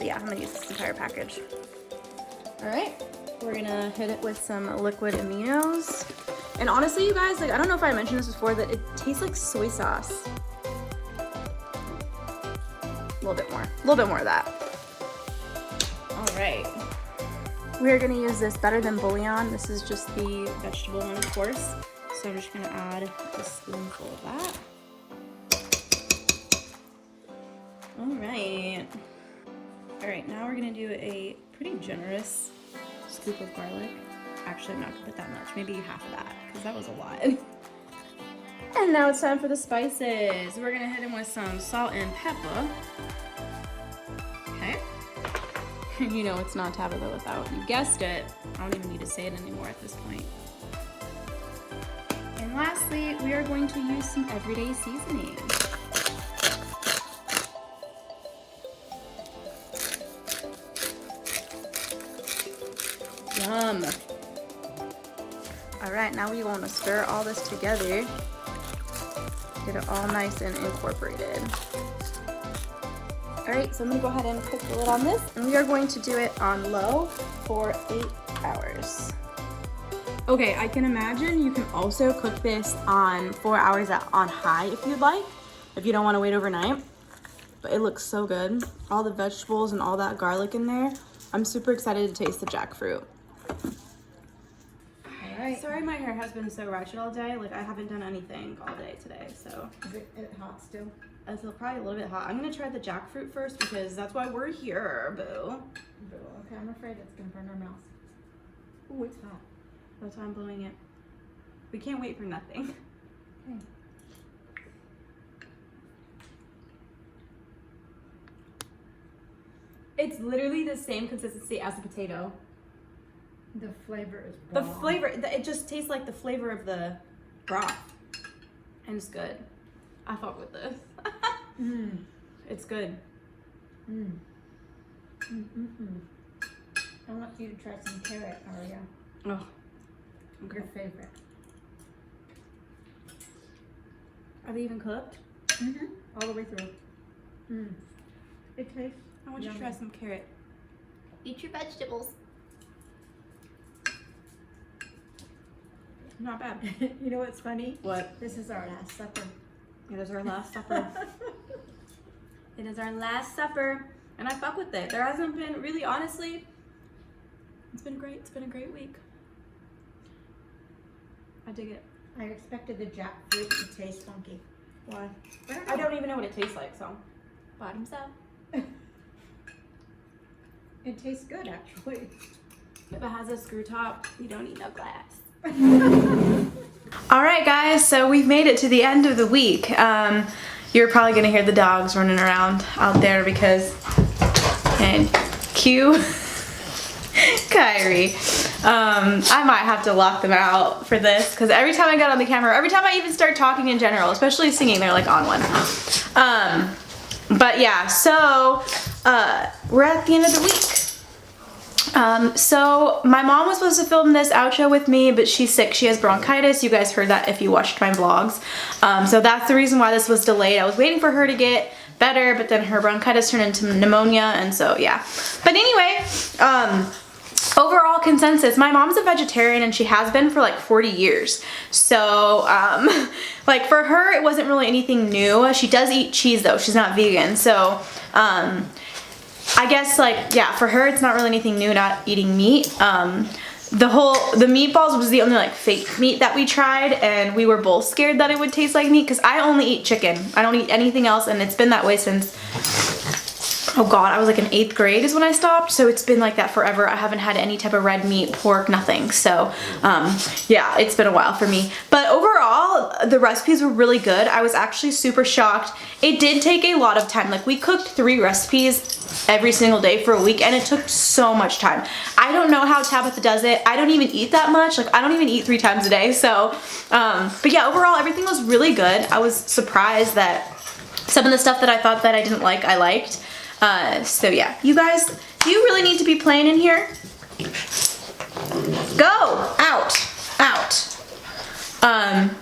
I'm gonna use this entire package. All right, we're gonna hit it with some liquid aminos. And honestly, you guys, like, I don't know if I mentioned this before, that it tastes like soy sauce. A little bit more of that. All right. We're gonna use this Better Than Bouillon. This is just the vegetable one, of course. So I'm just gonna add a spoonful of that. All right. All right, now we're gonna do a pretty generous scoop of garlic. Actually, I'm not gonna put that much, maybe half of that, because that was a lot. And now it's time for the spices. We're gonna hit them with some salt and pepper. Okay. You know it's not Tabitha without, you guessed it. I don't even need to say it anymore at this point. And lastly, we are going to use some everyday seasoning. Yum. All right, now we want to stir all this together. Get it all nice and incorporated. All right, so I'm gonna go ahead and put the lid on this, and we are going to do it on low for 8 hours. Okay, I can imagine you can also cook this on 4 hours on high if you'd like, if you don't want to wait overnight. But it looks so good. All the vegetables and all that garlic in there. I'm super excited to taste the jackfruit. All right. Sorry my hair has been so ratchet all day. Like I haven't done anything all day today, so. Is it hot still? It's probably a little bit hot. I'm gonna try the jackfruit first because that's why we're here, boo. Okay, I'm afraid it's gonna burn our mouth. Ooh, it's hot. That's why I'm blowing it. We can't wait for nothing. Okay. It's literally the same consistency as a potato. The flavor is The bomb. flavor, it just tastes like the flavor of the broth. And it's good. I fuck with this. Mmm. It's good. Mmm. I want you to try some carrot, Aria. Oh, Your favorite. are they even cooked? Mm-hmm. All the way through. Mmm. It tastes. I want you to try some carrot. Eat your vegetables. Not bad. You know what's funny? What? This is our last supper. It is our last supper. It is our last supper. And I fuck with it. There hasn't been, really honestly, it's been great. It's been a great week. I dig it. I expected the jackfruit to taste funky. Why? I don't even know what it tastes like, so. Bottoms up. It tastes good, actually. If it has a screw top, you don't need no glass. All right, guys, so we've made it to the end of the week. You're probably gonna hear the dogs running around out there because, and cue Kyrie. I might have to lock them out for this because every time I get on the camera, every time I even start talking in general, especially singing, they're like on one. But yeah, so we're at the end of the week. So my mom was supposed to film this outro with me, but she's sick. She has bronchitis. You guys heard that if you watched my vlogs. So that's the reason why this was delayed. I was waiting for her to get better, but then her bronchitis turned into pneumonia, and so yeah. But anyway, overall consensus, my mom's a vegetarian and she has been for like 40 years. So, like for her, it wasn't really anything new. She does eat cheese though. She's not vegan. So, I guess like, yeah, for her, it's not really anything new not eating meat. The meatballs was the only like fake meat that we tried, and we were both scared that it would taste like meat because I only eat chicken. I don't eat anything else, and it's been that way since, oh God, I was like in 8th grade is when I stopped. So it's been like that forever. I haven't had any type of red meat, pork, nothing. So yeah, it's been a while for me. But overall, the recipes were really good. I was actually super shocked. It did take a lot of time. Like we cooked 3 recipes every single day for a week, and it took so much time. I don't know how Tabitha does it. I don't even eat that much. Like I don't even eat 3 times a day. So, but yeah, overall, everything was really good. I was surprised that some of the stuff that I thought that I didn't like, I liked. So yeah, you guys, do you really need to be playing in here? Go! Out! Out!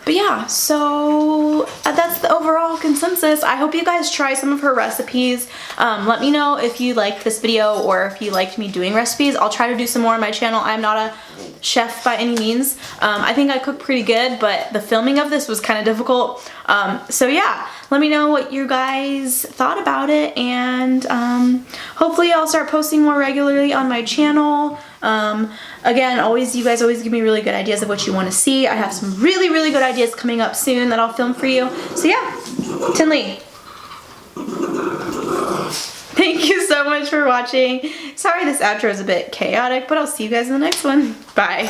But yeah, so that's the overall consensus. I hope you guys try some of her recipes. Let me know if you liked this video or if you liked me doing recipes. I'll try to do some more on my channel. I'm not a chef by any means. I think I cook pretty good, but the filming of this was kind of difficult. So yeah, let me know what you guys thought about it, and hopefully I'll start posting more regularly on my channel. Again, you guys always give me really good ideas of what you want to see. I have some really, really good ideas coming up soon that I'll film for you. So yeah, Tinley. Thank you so much for watching. Sorry this outro is a bit chaotic, but I'll see you guys in the next one. Bye.